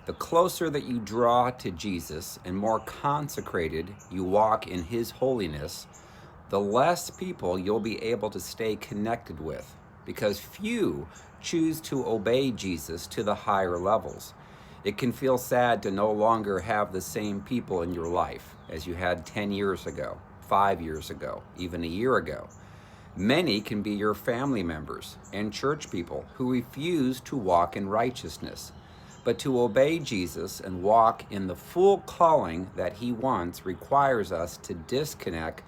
The closer that you draw to Jesus and more consecrated you walk in his holiness, the less people you'll be able to stay connected with, because few choose to obey Jesus to the higher levels. It can feel sad to no longer have the same people in your life as you had 10 years ago, 5 years ago, even a year ago. Many can be your family members and church people who refuse to walk in righteousness. But to obey Jesus and walk in the full calling that he wants requires us to disconnect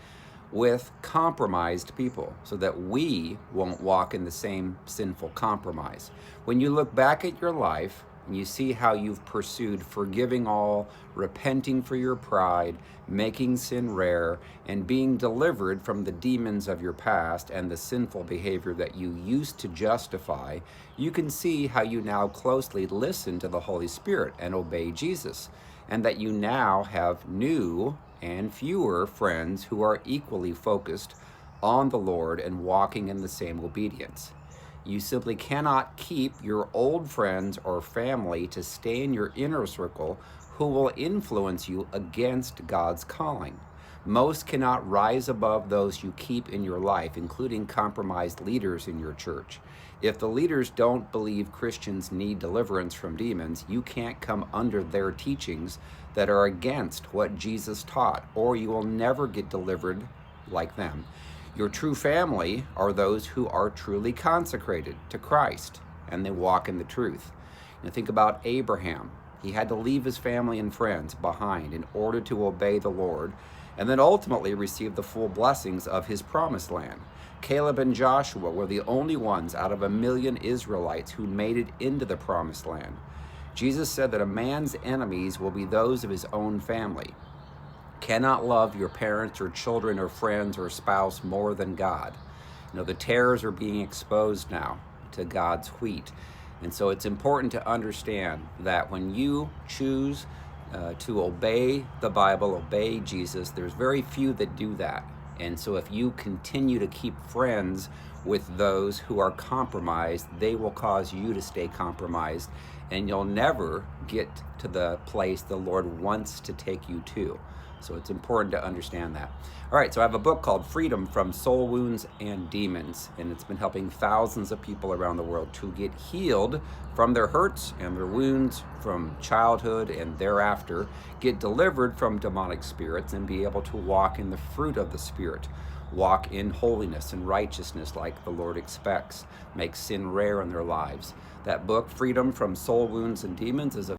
with compromised people so that we won't walk in the same sinful compromise. When you look back at your life and you see how you've pursued forgiving all, repenting for your pride, making sin rare, and being delivered from the demons of your past and the sinful behavior that you used to justify, you can see how you now closely listen to the Holy Spirit and obey Jesus, and that you now have new and fewer friends who are equally focused on the Lord and walking in the same obedience. You simply cannot keep your old friends or family to stay in your inner circle who will influence you against God's calling. Most cannot rise above those you keep in your life, including compromised leaders in your church. If the leaders don't believe Christians need deliverance from demons, you can't come under their teachings that are against what Jesus taught, or you will never get delivered like them. Your true family are those who are truly consecrated to Christ, and they walk in the truth. Think about Abraham. He had to leave his family and friends behind in order to obey the Lord, and then ultimately receive the full blessings of his promised land. Caleb and Joshua were the only ones out of 1 million Israelites who made it into the promised land. Jesus said that a man's enemies will be those of his own family. Cannot love your parents or children or friends or spouse more than God. The tares are being exposed now to God's wheat. And so it's important to understand that when you choose to obey the Bible, obey Jesus, there's very few that do that. And so if you continue to keep friends with those who are compromised, they will cause you to stay compromised, and you'll never get to the place the Lord wants to take you to. So it's important to understand that. All right, so I have a book called Freedom from Soul Wounds and Demons, and it's been helping thousands of people around the world to get healed from their hurts and their wounds from childhood and thereafter, get delivered from demonic spirits, and be able to walk in the fruit of the Spirit. Walk in holiness and righteousness like the Lord expects. Make sin rare in their lives. That book, Freedom from Soul Wounds and Demons, is